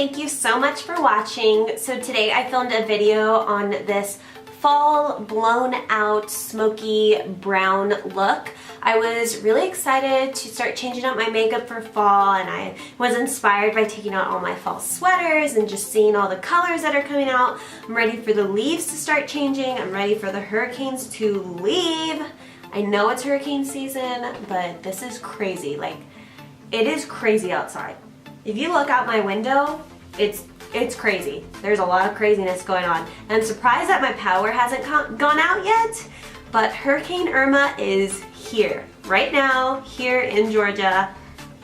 thank you so much for watching. So today I filmed a video on this fall blown out smoky brown look. I was really excited to start changing up my makeup for fall, and I was inspired by taking out all my fall sweaters and just seeing all the colors that are coming out. I'm ready for the leaves to start changing. I'm ready for the hurricanes to leave. I know it's hurricane season, but this is crazy. Like, it is crazy outside. If you look out my window, it's crazy. There's a lot of craziness going on. And I'm surprised that my power hasn't gone out yet, but Hurricane Irma is here right now, here in Georgia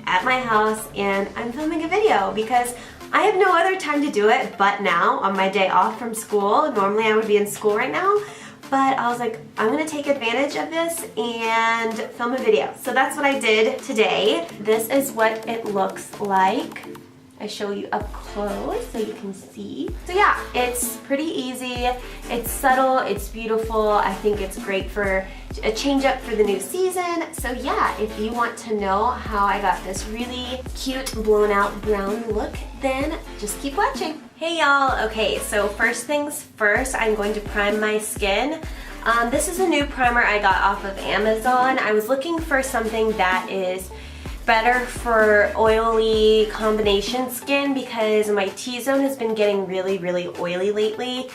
at my house, and I'm filming a video because I have no other time to do it but now on my day off from school. Normally I would be in school right now, but I was like, I'm gonna take advantage of this and film a video. So that's what I did today. This is what it looks like. I show you up close so you can see. So yeah, it's pretty easy, it's subtle, it's beautiful. I think it's great for a change up for the new season. So yeah, if you want to know how I got this really cute blown out brown look, then just keep watching. Hey y'all, okay, so first things first, I'm going to prime my skin. This is a new primer I got off of Amazon. I was looking for something that is better for oily combination skin because my T-zone has been getting really oily lately.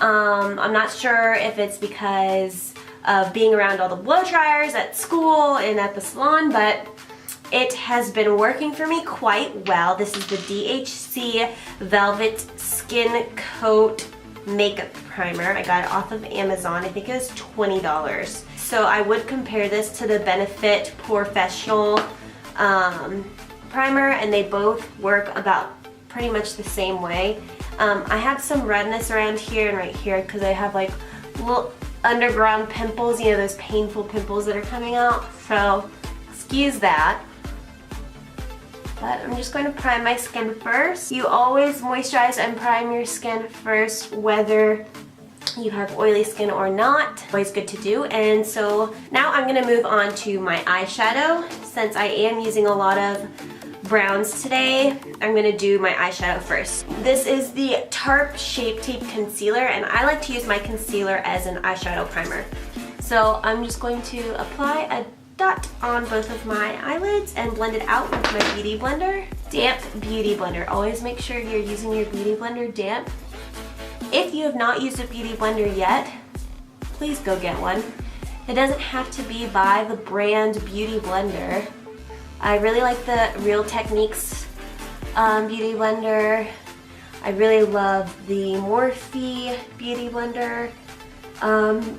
I'm not sure if it's because of being around all the blow dryers at school and at the salon, but it has been working for me quite well. This is the DHC Velvet Skin Coat Makeup Primer. I got it off of Amazon. I think it was $20. So I would compare this to the Benefit Professional primer, and they both work about pretty much the same way. I have some redness around here and right here because I have like little underground pimples, you know, those painful pimples that are coming out, so excuse that. But I'm just going to prime my skin first. You always moisturize and prime your skin first, whether you have oily skin or not. Always good to do. And so now I'm going to move on to my eyeshadow. Since I am using a lot of browns today, I'm going to do my eyeshadow first. This is the Tarte Shape Tape Concealer, and I like to use my concealer as an eyeshadow primer. So I'm just going to apply a dot on both of my eyelids and blend it out with my beauty blender. Damp beauty blender. Always make sure you're using your beauty blender damp. If you have not used a beauty blender yet, please go get one. It doesn't have to be by the brand beauty blender. I really like the Real Techniques beauty blender. I really love the Morphe beauty blender.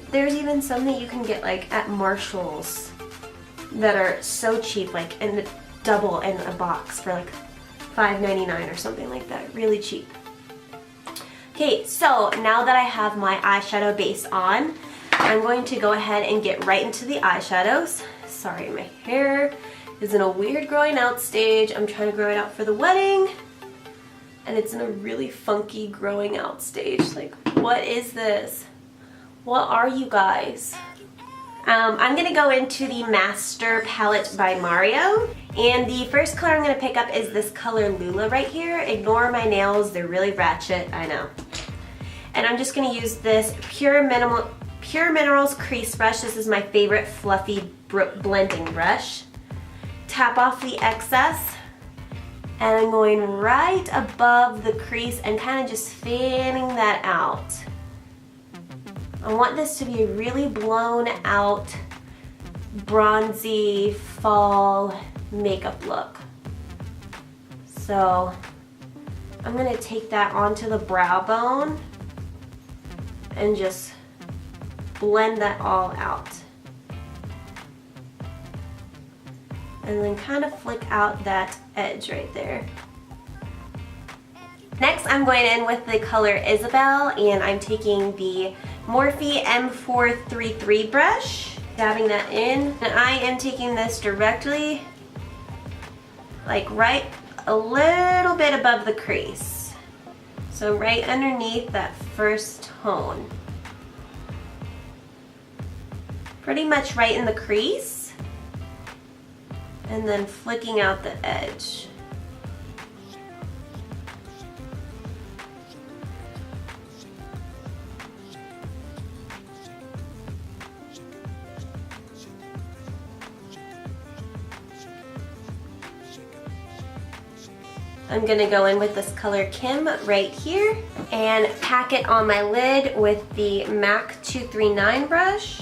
There's even some that you can get like at Marshall's that are so cheap, like in the double in a box for like $5.99 or something like that. Really cheap. Okay, so now that I have my eyeshadow base on, I'm going to go ahead and get right into the eyeshadows. Sorry, my hair is in a weird growing out stage. I'm trying to grow it out for the wedding, and it's in a really funky growing out stage. Like, what is this? What are you guys? I'm going to go into the Master Palette by Mario, and the first color I'm going to pick up is this color Lula right here. Ignore my nails, they're really ratchet, I know. And I'm just going to use this Pure Minerals crease brush. This is my favorite fluffy blending brush. Tap off the excess, and I'm going right above the crease and kind of just fanning that out. I want this to be a really blown out, bronzy fall makeup look. So I'm going to take that onto the brow bone and just blend that all out. And then kind of flick out that edge right there. Next, I'm going in with the color Isabel, and I'm taking the Morphe M433 brush, dabbing that in, and I am taking this directly, like right a little bit above the crease. So right underneath that first tone. Pretty much right in the crease, and then flicking out the edge. I'm gonna go in with this color Kim right here and pack it on my lid with the MAC 239 brush.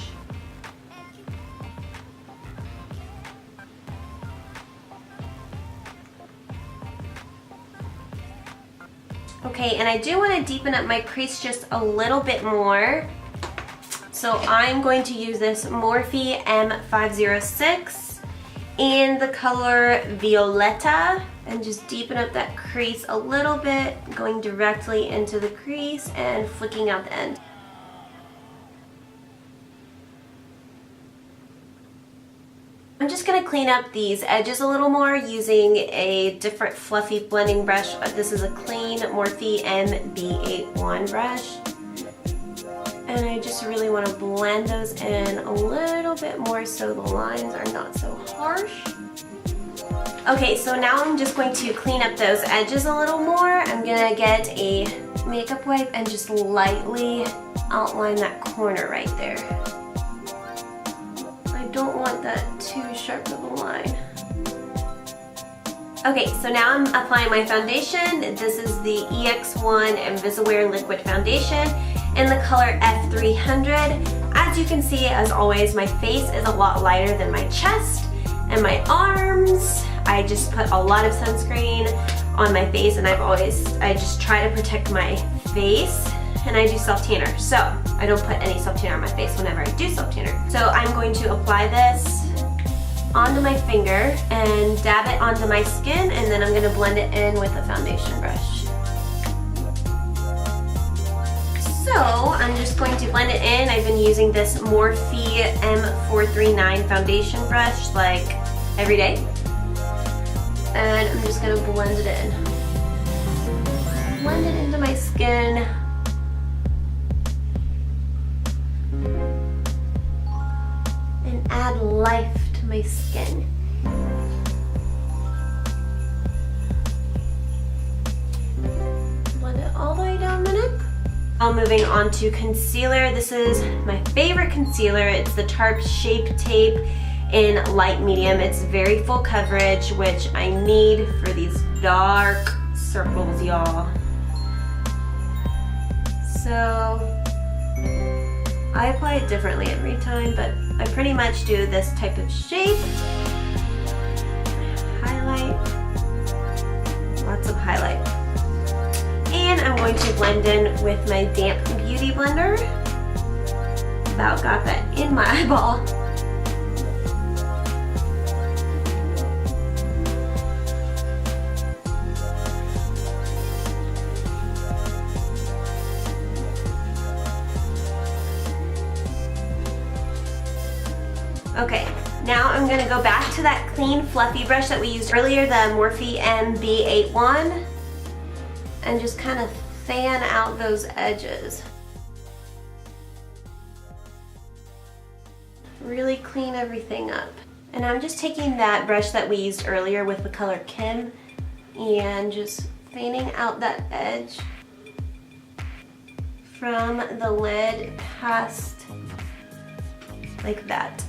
Okay, and I do want to deepen up my crease just a little bit more. So I'm going to use this Morphe M506 in the color Violetta and just deepen up that crease a little bit, going directly into the crease and flicking out the end. I'm just going to clean up these edges a little more using a different fluffy blending brush. This is a clean Morphe MB81 brush. And I just really want to blend those in a little bit more so the lines are not so harsh. Okay, so now I'm just going to clean up those edges a little more. I'm going to get a makeup wipe and just lightly outline that corner right there. I don't want that too sharp of a line. Okay, so now I'm applying my foundation. This is the EX1 Invisiwear Liquid Foundation in the color F300. As you can see, as always, my face is a lot lighter than my chest and my arms. I just put a lot of sunscreen on my face, and I just try to protect my face, and I do self-tanner. So I don't put any self-tanner on my face whenever I do self-tanner. So I'm going to apply this onto my finger and dab it onto my skin, and then I'm going to blend it in with a foundation brush. So I'm just going to blend it in. I've been using this Morphe M439 foundation brush like every day. And I'm just going to blend it in. Blend it into my skin. And add life to my skin. Blend it all the way down my neck. Now moving on to concealer. This is my favorite concealer. It's the Tarte Shape Tape in light medium. It's very full coverage, which I need for these dark circles, y'all. So I apply it differently every time, but I pretty much do this type of shape. Highlight, lots of highlight. And I'm going to blend in with my damp beauty blender. About got that in my eyeball. Okay, now I'm going to go back to that clean fluffy brush that we used earlier, the Morphe MB81, and just kind of fan out those edges. Really clean everything up. And I'm just taking that brush that we used earlier with the color Kim and just fanning out that edge from the lid past like that.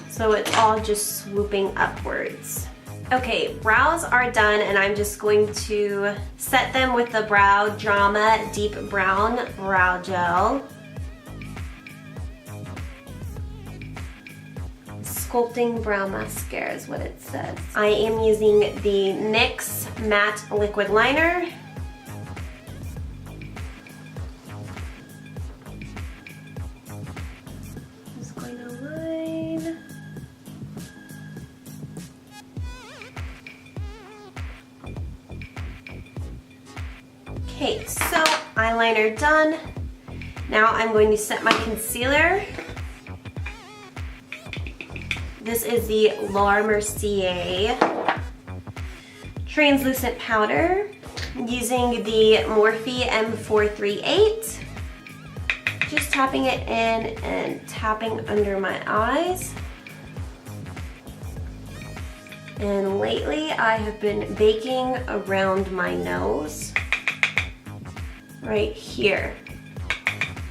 So it's all just swooping upwards. Okay, brows are done, and I'm just going to set them with the Brow Drama Deep Brown Brow Gel. Sculpting Brow Mascara is what it says. I am using the NYX Matte Liquid Liner. Just going to line. Okay, so eyeliner done. Now I'm going to set my concealer. This is the La Mercier translucent powder using the Morphe M438. Just tapping it in and tapping under my eyes. And lately I have been baking around my nose. Right here,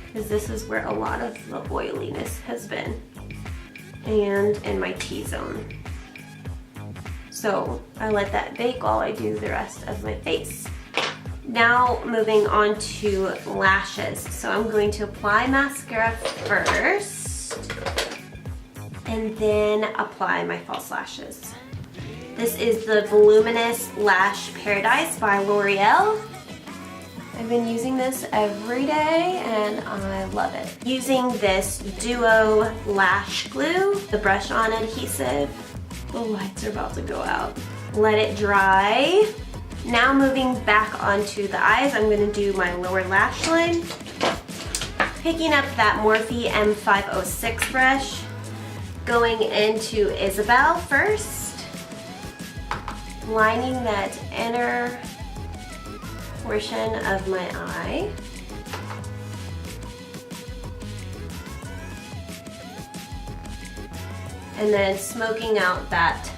because this is where a lot of the oiliness has been, and in my T-zone. So I let that bake while I do the rest of my face. Now moving on to lashes. So I'm going to apply mascara first and then apply my false lashes. This is the Voluminous Lash Paradise by L'Oreal. I've been using this every day and I love it. Using this Duo Lash Glue, the brush-on adhesive. The lights are about to go out. Let it dry. Now moving back onto the eyes, I'm gonna do my lower lash line. Picking up that Morphe M506 brush, going into Isabel first, lining that inner portion of my eye. And then smoking out that,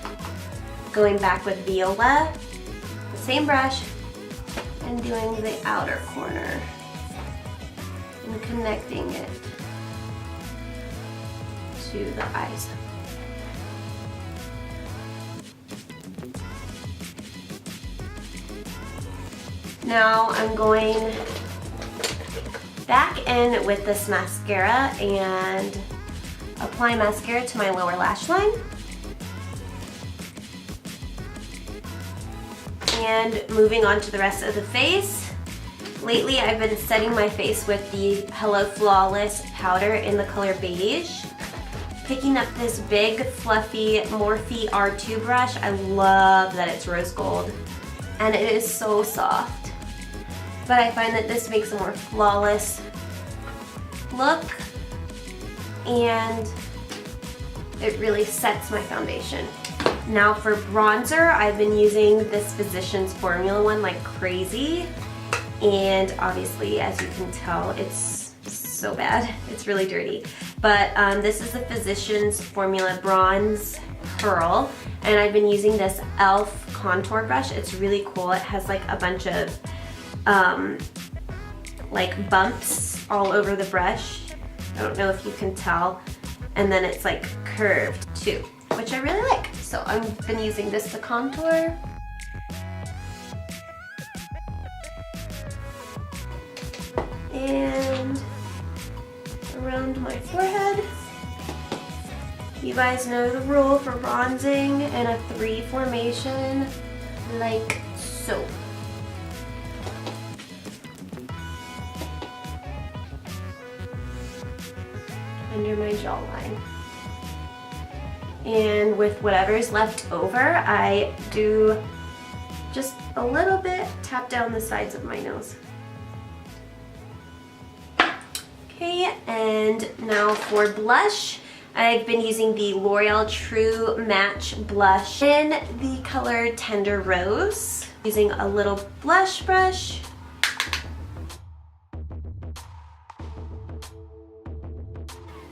going back with Viola, the same brush, and doing the outer corner and connecting it to the eyes. Now I'm going back in with this mascara and apply mascara to my lower lash line. And moving on to the rest of the face. Lately I've been setting my face with the Hello Flawless powder in the color beige. Picking up this big fluffy Morphe R2 brush. I love that it's rose gold and it is so soft. But I find that this makes a more flawless look and it really sets my foundation. Now for bronzer, I've been using this Physicians Formula one like crazy. And obviously, as you can tell, it's so bad. It's really dirty. But this is the Physicians Formula Bronze Pearl. And I've been using this e.l.f. contour brush. It's really cool. It has like a bunch of like bumps all over the brush. I don't know if you can tell. And then it's like curved too, which I really like. So I've been using this to contour. And around my forehead. You guys know the rule for bronzing in a 3 formation, like so. Under my jawline. And with whatever's left over, I do just a little bit, tap down the sides of my nose. Okay, and now for blush, I've been using the L'Oreal True Match Blush in the color Tender Rose. Using a little blush brush.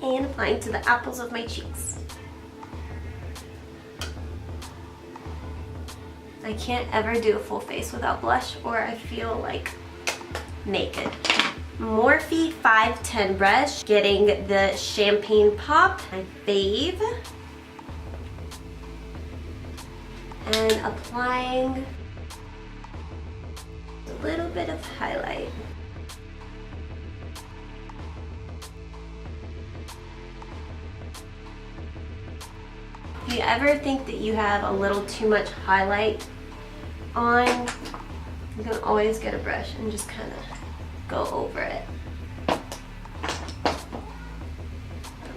And applying to the apples of my cheeks. I can't ever do a full face without blush or I feel like naked. Morphe 510 brush, getting the Champagne Pop, my fave. And applying a little bit of highlight. If you ever think that you have a little too much highlight on, you can always get a brush and just kind of go over it. That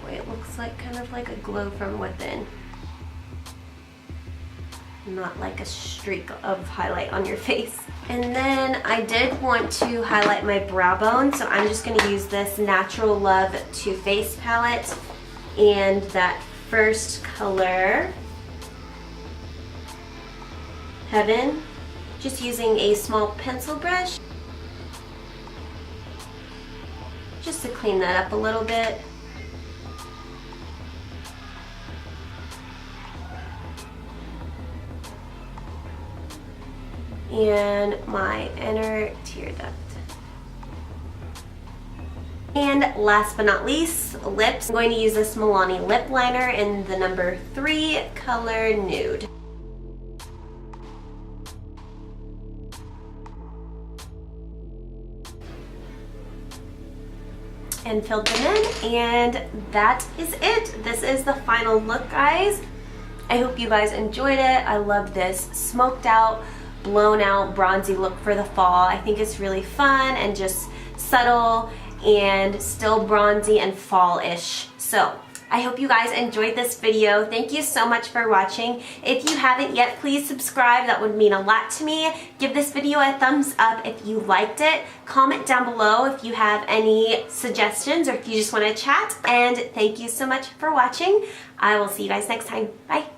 way it looks like kind of like a glow from within. Not like a streak of highlight on your face. And then I did want to highlight my brow bone, so I'm just going to use this Natural Love Too Faced palette and that first color, Heaven, just using a small pencil brush just to clean that up a little bit. And my inner tear duct. And last but not least, lips. I'm going to use this Milani lip liner in the number 3 color Nude. and filled them in, and that is it. This is the final look, guys. I hope you guys enjoyed it. I love this smoked out, blown out, bronzy look for the fall. I think it's really fun and just subtle and still bronzy and fall-ish. So I hope you guys enjoyed this video. Thank you so much for watching. If you haven't yet, please subscribe. That would mean a lot to me. Give this video a thumbs up if you liked it. Comment down below if you have any suggestions or if you just want to chat. And thank you so much for watching. I will see you guys next time. Bye.